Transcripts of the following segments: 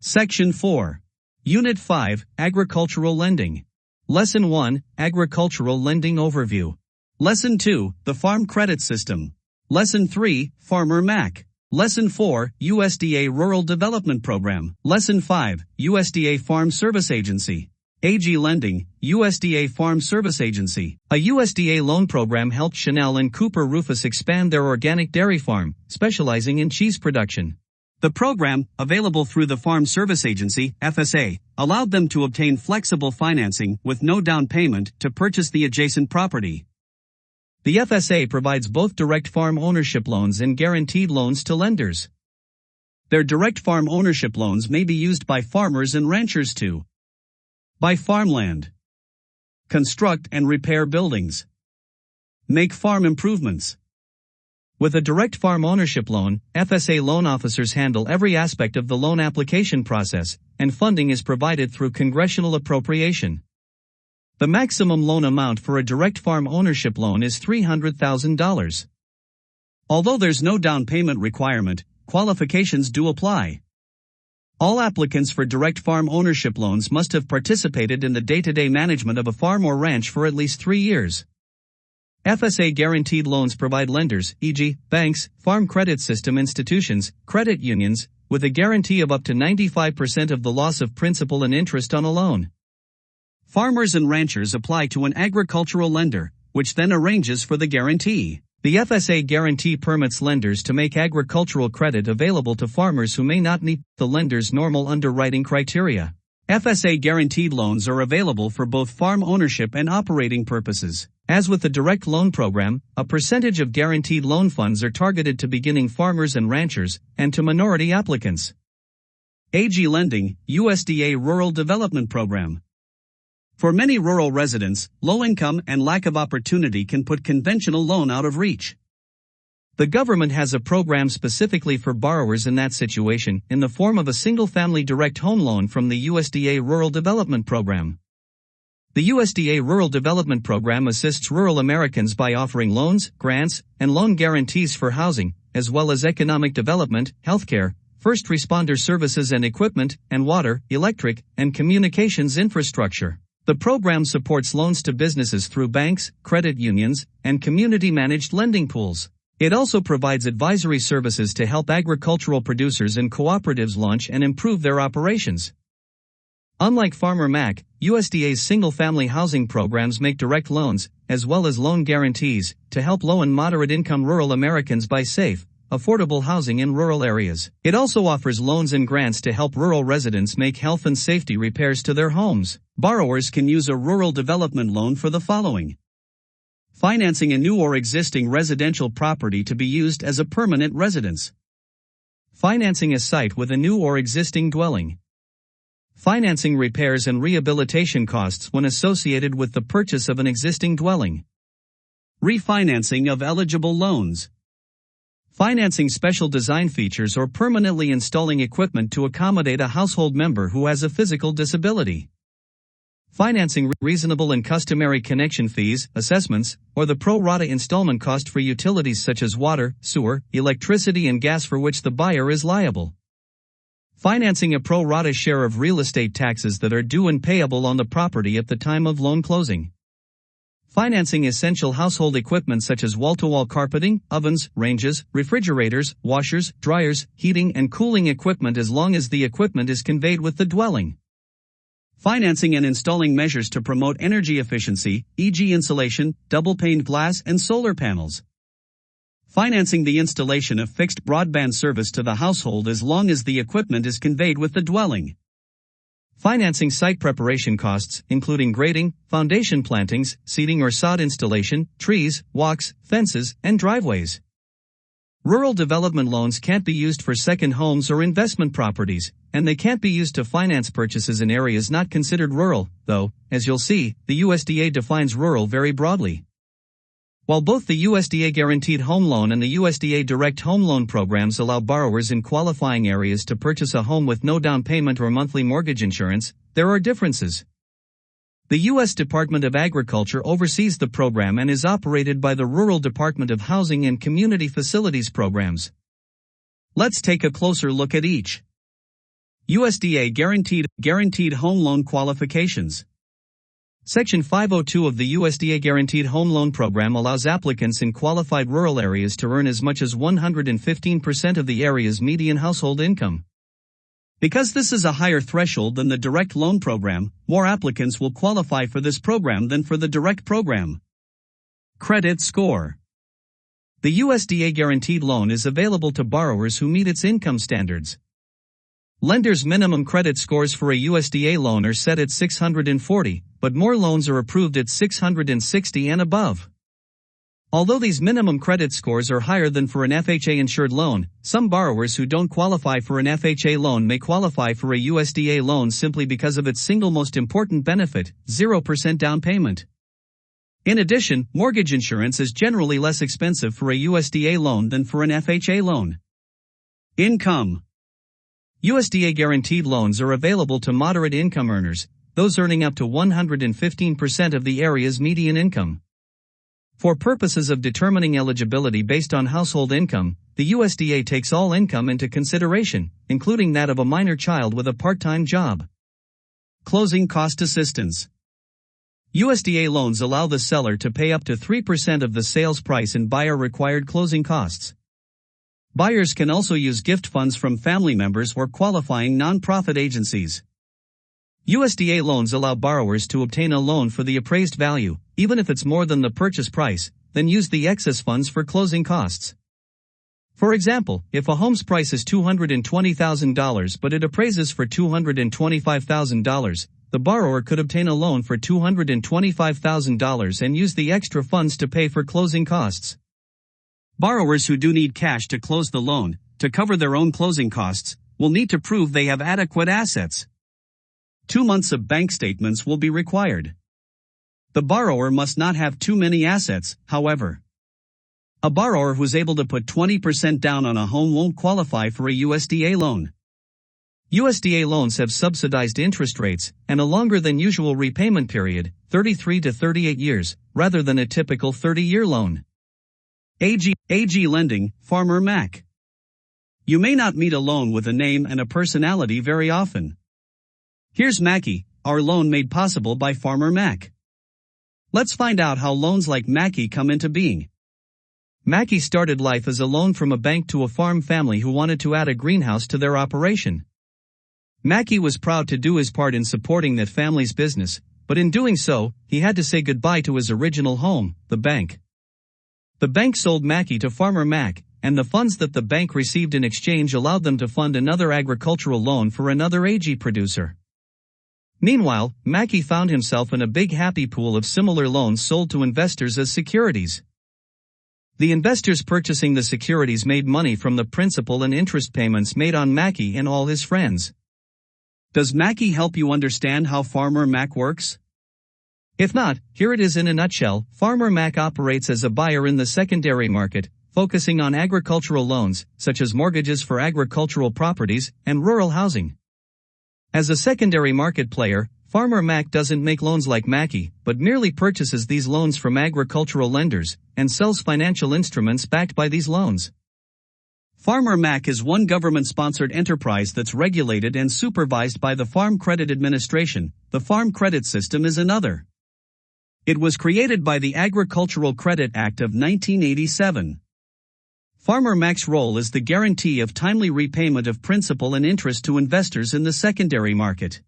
Section 4. Unit 5, Agricultural Lending. Lesson 1, Agricultural Lending Overview. Lesson 2, the Farm Credit System. Lesson 3, Farmer Mac. Lesson 4, USDA Rural Development Program. Lesson 5, USDA Farm Service Agency. AG Lending, USDA Farm Service Agency. A USDA loan program helped Chanel and Cooper Rufus expand their organic dairy farm, specializing in cheese production. The program, available through the Farm Service Agency, FSA, allowed them to obtain flexible financing with no down payment to purchase the adjacent property. The FSA provides both direct farm ownership loans and guaranteed loans to lenders. Their direct farm ownership loans may be used by farmers and ranchers to buy farmland, construct and repair buildings, make farm improvements. With a direct farm ownership loan, FSA loan officers handle every aspect of the loan application process, and funding is provided through congressional appropriation. The maximum loan amount for a direct farm ownership loan is $300,000. Although there's no down payment requirement, qualifications do apply. All applicants for direct farm ownership loans must have participated in the day-to-day management of a farm or ranch for at least 3 years. FSA guaranteed loans provide lenders, e.g., banks, farm credit system institutions, credit unions, with a guarantee of up to 95% of the loss of principal and interest on a loan. Farmers and ranchers apply to an agricultural lender, which then arranges for the guarantee. The FSA guarantee permits lenders to make agricultural credit available to farmers who may not meet the lender's normal underwriting criteria. FSA guaranteed loans are available for both farm ownership and operating purposes. As with the direct loan program, a percentage of guaranteed loan funds are targeted to beginning farmers and ranchers, and to minority applicants. AG Lending, USDA Rural Development Program. For many rural residents, low income and lack of opportunity can put conventional loan out of reach. The government has a program specifically for borrowers in that situation, in the form of a single-family direct home loan from the USDA Rural Development Program. The USDA Rural Development Program assists rural Americans by offering loans, grants, and loan guarantees for housing, as well as economic development, healthcare, first responder services and equipment, and water, electric, and communications infrastructure. The program supports loans to businesses through banks, credit unions, and community-managed lending pools. It also provides advisory services to help agricultural producers and cooperatives launch and improve their operations. Unlike Farmer Mac, USDA's single-family housing programs make direct loans, as well as loan guarantees, to help low and moderate-income rural Americans buy safe, affordable housing in rural areas. It also offers loans and grants to help rural residents make health and safety repairs to their homes. Borrowers can use a rural development loan for the following: financing a new or existing residential property to be used as a permanent residence, financing a site with a new or existing dwelling, financing repairs and rehabilitation costs when associated with the purchase of an existing dwelling, refinancing of eligible loans, financing special design features or permanently installing equipment to accommodate a household member who has a physical disability, financing reasonable and customary connection fees, assessments, or the pro rata installment cost for utilities such as water, sewer, electricity and gas for which the buyer is liable, financing a pro rata share of real estate taxes that are due and payable on the property at the time of loan closing, financing essential household equipment such as wall-to-wall carpeting, ovens, ranges, refrigerators, washers, dryers, heating and cooling equipment as long as the equipment is conveyed with the dwelling. Financing and installing measures to promote energy efficiency, e.g. insulation, double-paned glass and solar panels. Financing the installation of fixed broadband service to the household as long as the equipment is conveyed with the dwelling. Financing site preparation costs, including grading, foundation plantings, seeding or sod installation, trees, walks, fences, and driveways. Rural development loans can't be used for second homes or investment properties, and they can't be used to finance purchases in areas not considered rural, though, as you'll see, the USDA defines rural very broadly. While both the USDA Guaranteed Home Loan and the USDA Direct Home Loan programs allow borrowers in qualifying areas to purchase a home with no down payment or monthly mortgage insurance, there are differences. The U.S. Department of Agriculture oversees the program and is operated by the Rural Department of Housing and Community Facilities programs. Let's take a closer look at each. USDA Guaranteed Home Loan Qualifications. Section 502 of the USDA Guaranteed Home Loan Program allows applicants in qualified rural areas to earn as much as 115% of the area's median household income. Because this is a higher threshold than the direct loan program, more applicants will qualify for this program than for the direct program. Credit score. The USDA guaranteed loan is available to borrowers who meet its income standards. Lenders' minimum credit scores for a USDA loan are set at 640, but more loans are approved at 660 and above. Although these minimum credit scores are higher than for an FHA-insured loan, some borrowers who don't qualify for an FHA loan may qualify for a USDA loan simply because of its single most important benefit, 0% down payment. In addition, mortgage insurance is generally less expensive for a USDA loan than for an FHA loan. Income. USDA guaranteed loans are available to moderate income earners, those earning up to 115% of the area's median income. For purposes of determining eligibility based on household income, the USDA takes all income into consideration, including that of a minor child with a part-time job. Closing cost assistance. USDA loans allow the seller to pay up to 3% of the sales price in buyer-required closing costs. Buyers can also use gift funds from family members or qualifying nonprofit agencies. USDA loans allow borrowers to obtain a loan for the appraised value, even if it's more than the purchase price, then use the excess funds for closing costs. For example, if a home's price is $220,000 but it appraises for $225,000, the borrower could obtain a loan for $225,000 and use the extra funds to pay for closing costs. Borrowers who do need cash to close the loan, to cover their own closing costs, will need to prove they have adequate assets. 2 months of bank statements will be required. The borrower must not have too many assets, however. A borrower who's able to put 20% down on a home won't qualify for a USDA loan. USDA loans have subsidized interest rates and a longer than usual repayment period, 33 to 38 years, rather than a typical 30-year loan. AG Lending, Farmer Mac. You may not meet a loan with a name and a personality very often. Here's Mackie, our loan made possible by Farmer Mac. Let's find out how loans like Mackie come into being. Mackie started life as a loan from a bank to a farm family who wanted to add a greenhouse to their operation. Mackie was proud to do his part in supporting that family's business, but in doing so, he had to say goodbye to his original home, the bank. The bank sold Mackie to Farmer Mac, and the funds that the bank received in exchange allowed them to fund another agricultural loan for another AG producer. Meanwhile, Mackie found himself in a big happy pool of similar loans sold to investors as securities. The investors purchasing the securities made money from the principal and interest payments made on Mackie and all his friends. Does Mackie help you understand how Farmer Mac works? If not, here it is in a nutshell. Farmer Mac operates as a buyer in the secondary market, focusing on agricultural loans, such as mortgages for agricultural properties and rural housing. As a secondary market player, Farmer Mac doesn't make loans like Mackie, but merely purchases these loans from agricultural lenders and sells financial instruments backed by these loans. Farmer Mac is one government-sponsored enterprise that's regulated and supervised by the Farm Credit Administration. The Farm Credit System is another. It was created by the Agricultural Credit Act of 1987. Farmer Mac's role is the guarantee of timely repayment of principal and interest to investors in the secondary market.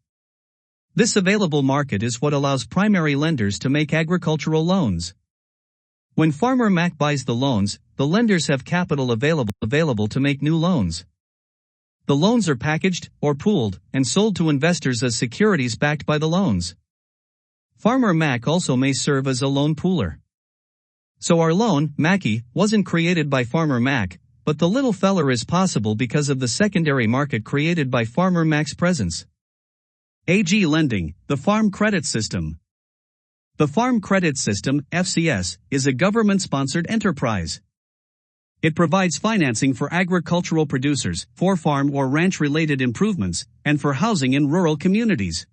This available market is what allows primary lenders to make agricultural loans. When Farmer Mac buys the loans, the lenders have capital available to make new loans. The loans are packaged, or pooled, and sold to investors as securities backed by the loans. Farmer Mac also may serve as a loan pooler. So our loan, Mackie, wasn't created by Farmer Mac, but the little feller is possible because of the secondary market created by Farmer Mac's presence. AG Lending, the Farm Credit System. The Farm Credit System, FCS, is a government-sponsored enterprise. It provides financing for agricultural producers, for farm or ranch-related improvements, and for housing in rural communities.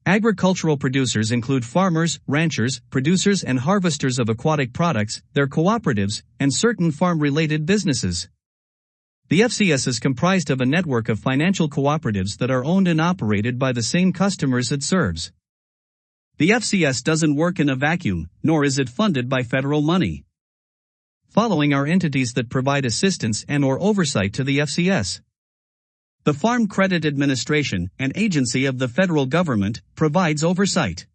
Agricultural producers include farmers, ranchers, producers and harvesters of aquatic products, their cooperatives, and certain farm-related businesses. The FCS is comprised of a network of financial cooperatives that are owned and operated by the same customers it serves. The FCS doesn't work in a vacuum, nor is it funded by federal money. Following are entities that provide assistance and/or oversight to the FCS. The Farm Credit Administration, an agency of the federal government, provides oversight.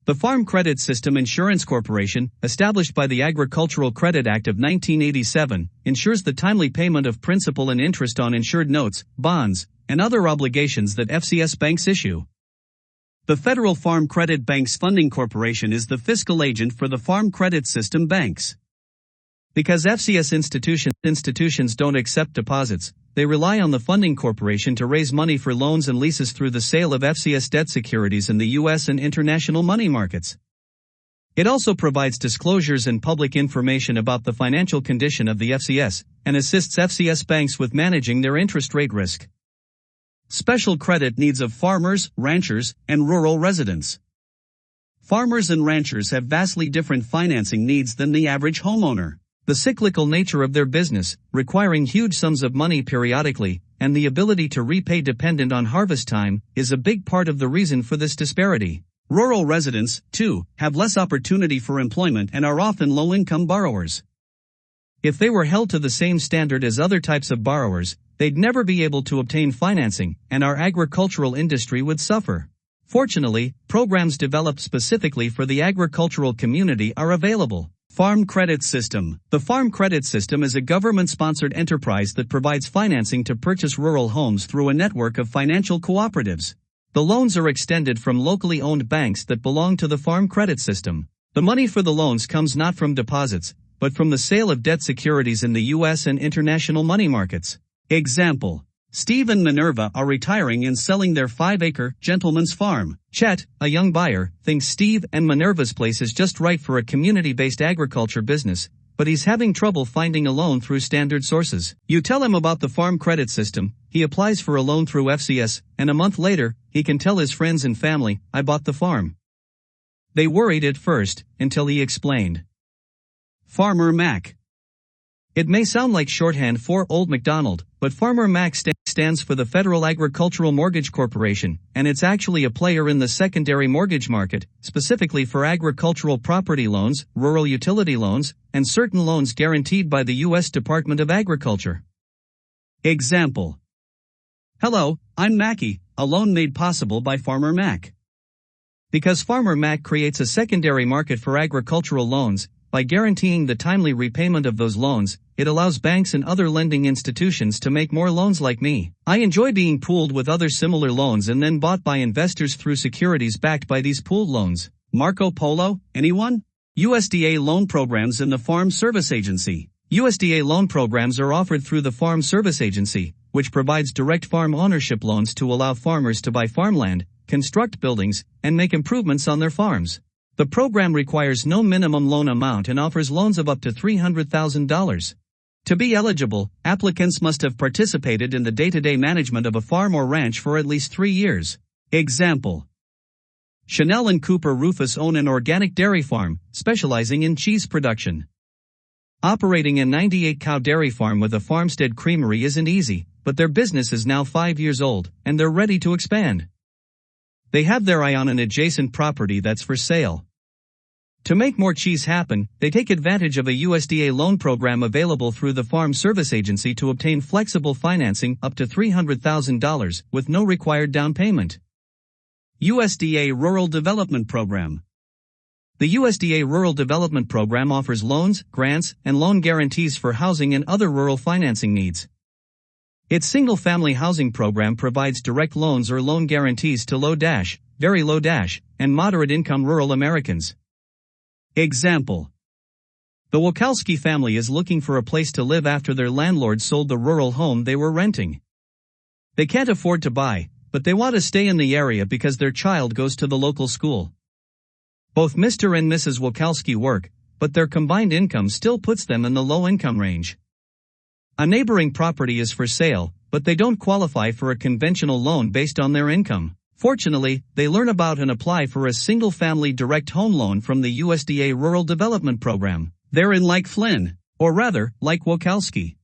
The Farm Credit System Insurance Corporation, established by the Agricultural Credit Act of 1987, ensures the timely payment of principal and interest on insured notes, bonds, and other obligations that FCS banks issue. The Federal Farm Credit Banks Funding Corporation is the fiscal agent for the Farm Credit System banks. Because FCS institutions don't accept deposits, they rely on the funding corporation to raise money for loans and leases through the sale of FCS debt securities in the U.S. and international money markets. It also provides disclosures and public information about the financial condition of the FCS, and assists FCS banks with managing their interest rate risk. Special credit needs of farmers, ranchers, and rural residents. Farmers and ranchers have vastly different financing needs than the average homeowner. The cyclical nature of their business, requiring huge sums of money periodically, and the ability to repay dependent on harvest time, is a big part of the reason for this disparity. Rural residents, too, have less opportunity for employment and are often low-income borrowers. If they were held to the same standard as other types of borrowers, they'd never be able to obtain financing, and our agricultural industry would suffer. Fortunately, programs developed specifically for the agricultural community are available. Farm Credit System. The Farm Credit System is a government-sponsored enterprise that provides financing to purchase rural homes through a network of financial cooperatives. The loans are extended from locally owned banks that belong to the Farm Credit System. The money for the loans comes not from deposits, but from the sale of debt securities in the U.S. and international money markets. Example: Steve and Minerva are retiring and selling their 5-acre gentleman's farm. Chet, a young buyer, thinks Steve and Minerva's place is just right for a community-based agriculture business, but he's having trouble finding a loan through standard sources. You tell him about the Farm Credit System, he applies for a loan through FCS, and a month later, he can tell his friends and family, "I bought the farm." They worried at first, until he explained. Farmer Mac. It may sound like shorthand for Old MacDonald, but Farmer Mac stands for the Federal Agricultural Mortgage Corporation, and it's actually a player in the secondary mortgage market, specifically for agricultural property loans, rural utility loans, and certain loans guaranteed by the U.S. Department of Agriculture. Example: Hello, I'm Mackie, a loan made possible by Farmer Mac. Because Farmer Mac creates a secondary market for agricultural loans, by guaranteeing the timely repayment of those loans, it allows banks and other lending institutions to make more loans like me. I enjoy being pooled with other similar loans and then bought by investors through securities backed by these pooled loans. Marco Polo, anyone? USDA loan programs in the Farm Service Agency. USDA loan programs are offered through the Farm Service Agency, which provides direct farm ownership loans to allow farmers to buy farmland, construct buildings, and make improvements on their farms. The program requires no minimum loan amount and offers loans of up to $300,000. To be eligible, applicants must have participated in the day-to-day management of a farm or ranch for at least 3 years. Example: Chanel and Cooper Rufus own an organic dairy farm, specializing in cheese production. Operating a 98-cow dairy farm with a farmstead creamery isn't easy, but their business is now 5 years old, and they're ready to expand. They have their eye on an adjacent property that's for sale. To make more cheese happen, they take advantage of a USDA loan program available through the Farm Service Agency to obtain flexible financing up to $300,000 with no required down payment. USDA Rural Development Program. The USDA Rural Development Program offers loans, grants, and loan guarantees for housing and other rural financing needs. Its single-family housing program provides direct loans or loan guarantees to low, very low, and moderate-income rural Americans. Example: The Wachowski family is looking for a place to live after their landlord sold the rural home they were renting. They can't afford to buy, but they want to stay in the area because their child goes to the local school. Both Mr. and Mrs. Wachowski work, but their combined income still puts them in the low-income range. A neighboring property is for sale, but they don't qualify for a conventional loan based on their income. Fortunately, they learn about and apply for a single-family direct home loan from the USDA Rural Development Program. They're in like Flynn, or rather, like Wachowski.